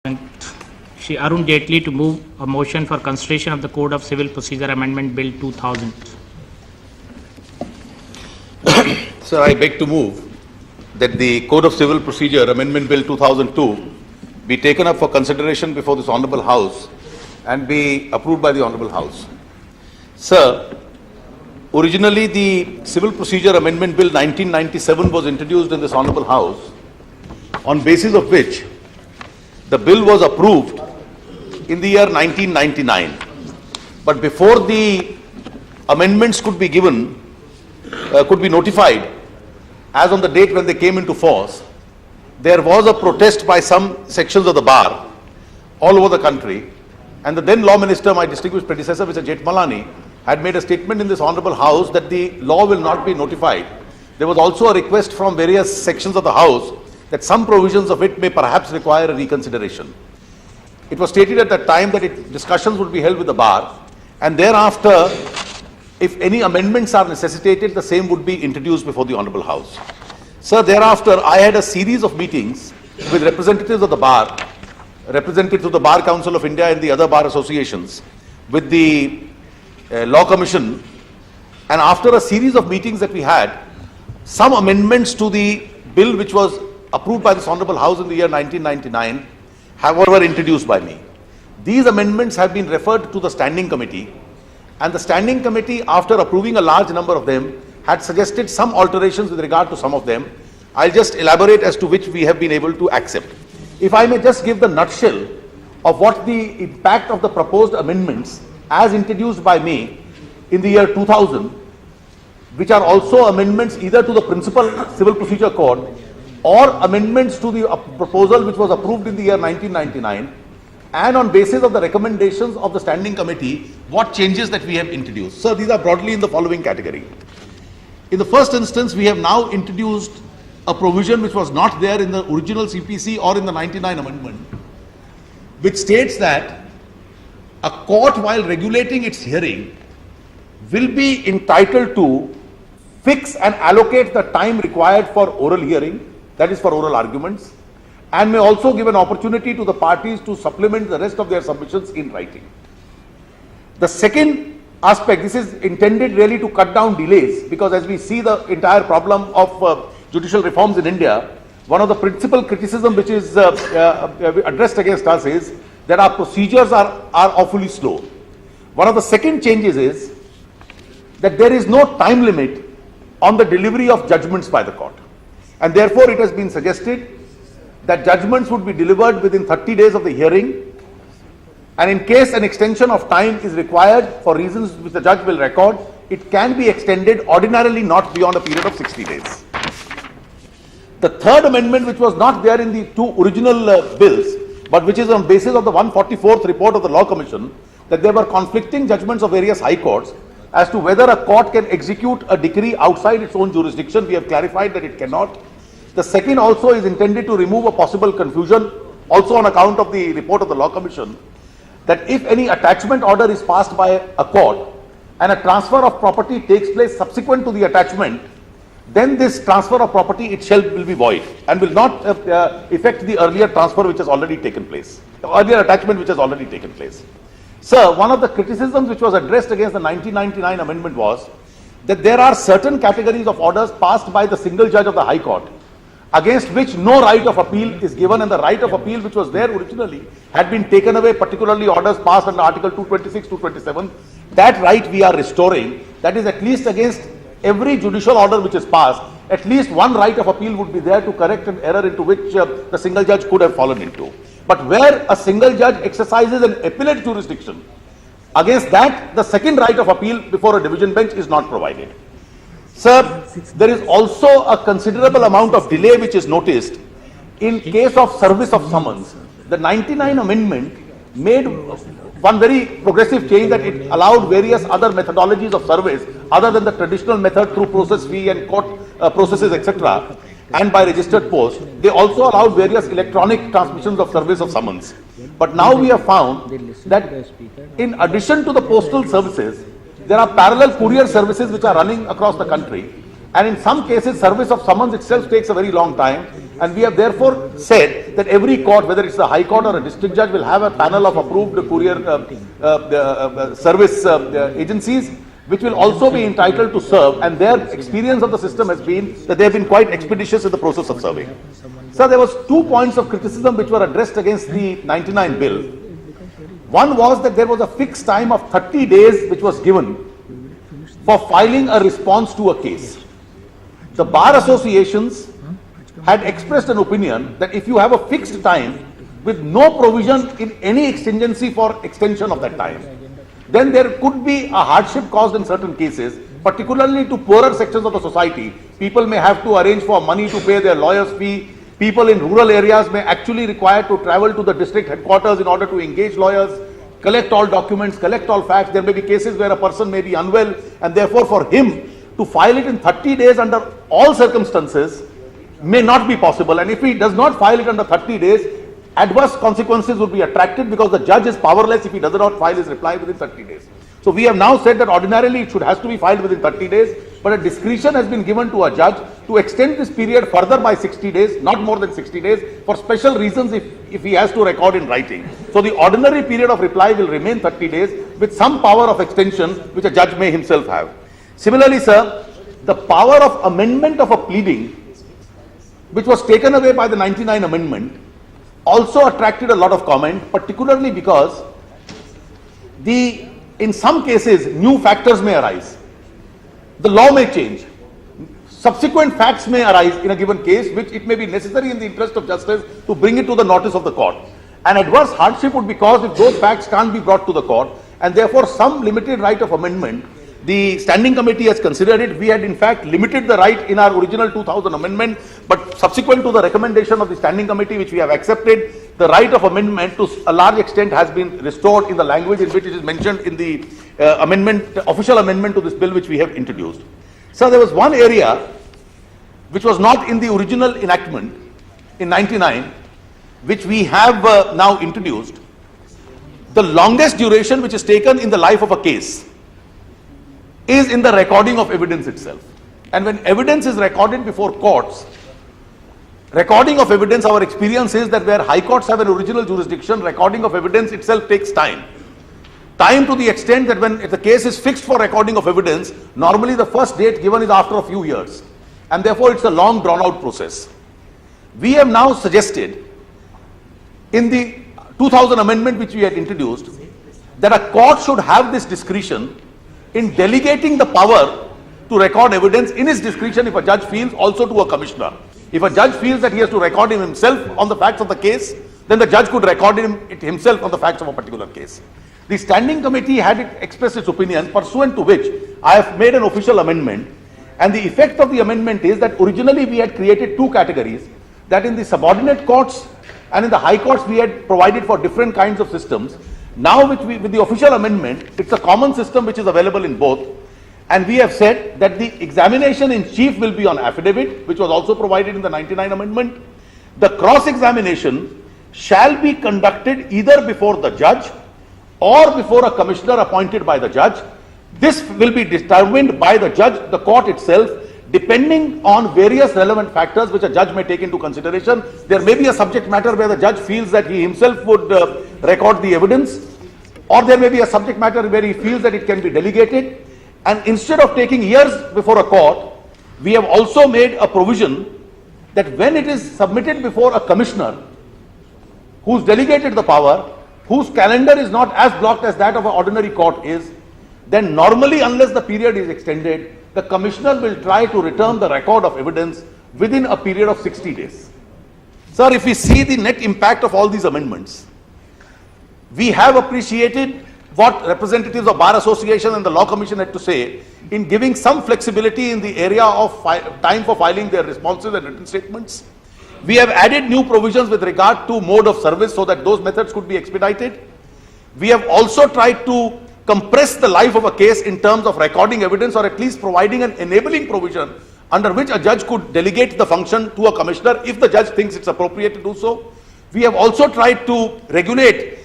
Shri Arun Jaitley to move a motion for consideration of the Code of Civil Procedure Amendment Bill 2000. Sir, I beg to move that the Code of Civil Procedure Amendment Bill 2002 be taken up for consideration before this Honourable House and be approved by the Honourable House. Sir, originally the Civil Procedure Amendment Bill 1997 was introduced in this Honourable House, on basis of which the bill was approved in the year 1999. But before the amendments could be given, could be notified, as on the date when they came into force, there was a protest by some sections of the bar all over the country, and the then Law Minister, my distinguished predecessor, Mr. Jethmalani, had made a statement in this Honourable House that the law will not be notified. There was also a request from various sections of the House that some provisions of it may perhaps require a reconsideration. It was stated at that time that discussions would be held with the bar, and thereafter, if any amendments are necessitated, the same would be introduced before the Honourable House. Sir, thereafter, I had a series of meetings with representatives of the bar, representatives of the Bar Council of India and the other bar associations, with the Law Commission, and after a series of meetings that we had, some amendments to the bill which was approved by this Honourable House in the year 1999 were introduced by me. These amendments have been referred to the Standing Committee, and the Standing Committee, after approving a large number of them, had suggested some alterations with regard to some of them. I'll just elaborate as to which we have been able to accept. If I may just give the nutshell of what the impact of the proposed amendments as introduced by me in the year 2000, which are also amendments either to the Principal Civil Procedure Code or amendments to the proposal which was approved in the year 1999, and on basis of the recommendations of the Standing Committee, what changes that we have introduced. Sir, these are broadly in the following category. In the first instance, we have now introduced a provision which was not there in the original CPC or in the 99 amendment, which states that a court, while regulating its hearing, will be entitled to fix and allocate the time required for oral hearing, that is for oral arguments, and may also give an opportunity to the parties to supplement the rest of their submissions in writing. The second aspect, this is intended really to cut down delays, because as we see the entire problem of judicial reforms in India, one of the principal criticism which is addressed against us is that our procedures are awfully slow. One of the second changes is that there is no time limit on the delivery of judgments by the court, and therefore it has been suggested that judgments would be delivered within 30 days of the hearing, and in case an extension of time is required for reasons which the judge will record, it can be extended, ordinarily not beyond a period of 60 days. The third amendment, which was not there in the two original bills, but which is on basis of the 144th report of the Law Commission, that there were conflicting judgments of various high courts as to whether a court can execute a decree outside its own jurisdiction. We have clarified that it cannot. The second also is intended to remove a possible confusion, also on account of the report of the Law Commission, that if any attachment order is passed by a court and a transfer of property takes place subsequent to the attachment, then this transfer of property itself will be void and will not affect the earlier transfer which has already taken place, earlier attachment which has already taken place. Sir, one of the criticisms which was addressed against the 1999 amendment was that there are certain categories of orders passed by the single judge of the High Court against which no right of appeal is given, and the right of appeal which was there originally had been taken away, particularly orders passed under Article 226, 227. That right we are restoring. That is, at least against every judicial order which is passed, at least one right of appeal would be there to correct an error into which the single judge could have fallen into. But where a single judge exercises an appellate jurisdiction, against that the second right of appeal before a division bench is not provided. Sir, there is also a considerable amount of delay which is noticed in case of service of summons. The 99 amendment made one very progressive change, that it allowed various other methodologies of service other than the traditional method through process fee and court processes, etc., and by registered post. They also allowed various electronic transmissions of service of summons. But now we have found that in addition to the postal services, there are parallel courier services which are running across the country, and in some cases service of summons itself takes a very long time, And we have therefore said that every court, whether it's the High Court or a district judge, will have a panel of approved courier service agencies, which will also be entitled to serve, and their experience of the system has been that they have been quite expeditious in the process of serving. So there was 2 points of criticism which were addressed against the 99 bill. One was that there was a fixed time of 30 days which was given for filing a response to a case. The bar associations had expressed an opinion that if you have a fixed time with no provision in any exigency for extension of that time, then there could be a hardship caused in certain cases, particularly to poorer sections of the society. People may have to arrange for money to pay their lawyer's fee. People in rural areas may actually require to travel to the district headquarters in order to engage lawyers, collect all documents, collect all facts. There may be cases where a person may be unwell, and therefore for him to file it in 30 days under all circumstances may not be possible. And if he does not file it under 30 days, adverse consequences would be attracted because the judge is powerless if he does not file his reply within 30 days. So we have now said that ordinarily it has to be filed within 30 days, but a discretion has been given to a judge to extend this period further by 60 days, not more than 60 days, for special reasons if he has to record in writing. So the ordinary period of reply will remain 30 days with some power of extension which a judge may himself have. Similarly, sir, the power of amendment of a pleading, which was taken away by the 99 amendment, also attracted a lot of comment, particularly because in some cases new factors may arise. The law may change. Subsequent facts may arise in a given case, which it may be necessary in the interest of justice to bring it to the notice of the court. An adverse hardship would be caused if those facts can't be brought to the court, and therefore some limited right of amendment. The standing committee has considered it. We had in fact limited the right in our original 2000 amendment, but subsequent to the recommendation of the standing committee, which we have accepted, the right of amendment to a large extent has been restored in the language in which it is mentioned in the official amendment to this bill which we have introduced. So there was one area which was not in the original enactment in 99, which we have now introduced. The longest duration which is taken in the life of a case is in the recording of evidence itself. And when evidence is recorded before courts, recording of evidence, our experience is that where high courts have an original jurisdiction, recording of evidence itself takes time. Time to the extent that when the case is fixed for recording of evidence, normally the first date given is after a few years. And therefore it's a long drawn out process. We have now suggested in the 2000 amendment which we had introduced that a court should have this discretion in delegating the power to record evidence in his discretion if a judge feels, also to a commissioner. If a judge feels that he has to record him himself on the facts of the case, then the judge could record it himself on the facts of a particular case. The standing committee had expressed its opinion, pursuant to which I have made an official amendment, and the effect of the amendment is that originally we had created two categories, that in the subordinate courts and in the high courts we had provided for different kinds of systems. Now with the official amendment, it's a common system which is available in both, and we have said that the examination in chief will be on affidavit, which was also provided in the 99 amendment. The cross-examination shall be conducted either before the judge or before a commissioner appointed by the judge. This will be determined by the judge, the court itself, depending on various relevant factors which a judge may take into consideration. There may be a subject matter where the judge feels that he himself would record the evidence, or there may be a subject matter where he feels that it can be delegated. And instead of taking years before a court, we have also made a provision that when it is submitted before a commissioner who's delegated the power, whose calendar is not as blocked as that of an ordinary court is, then normally, unless the period is extended, the commissioner will try to return the record of evidence within a period of 60 days. Sir, if we see the net impact of all these amendments, we have appreciated what representatives of Bar Association and the Law Commission had to say in giving some flexibility in the area of time for filing their responses and written statements. We have added new provisions with regard to mode of service so that those methods could be expedited. We have also tried to compress the life of a case in terms of recording evidence, or at least providing an enabling provision under which a judge could delegate the function to a commissioner if the judge thinks it's appropriate to do so. We have also tried to regulate,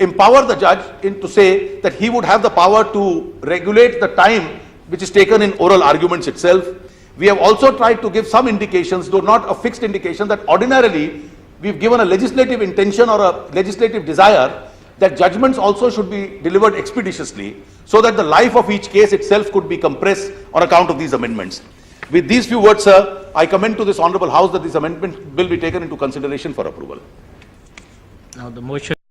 empower the judge to say that he would have the power to regulate the time which is taken in oral arguments itself. We have also tried to give some indications, though not a fixed indication, that ordinarily we've given a legislative intention or a legislative desire that judgments also should be delivered expeditiously so that the life of each case itself could be compressed on account of these amendments. With these few words, sir, I commend to this Honorable House that this amendment will be taken into consideration for approval. Now the motion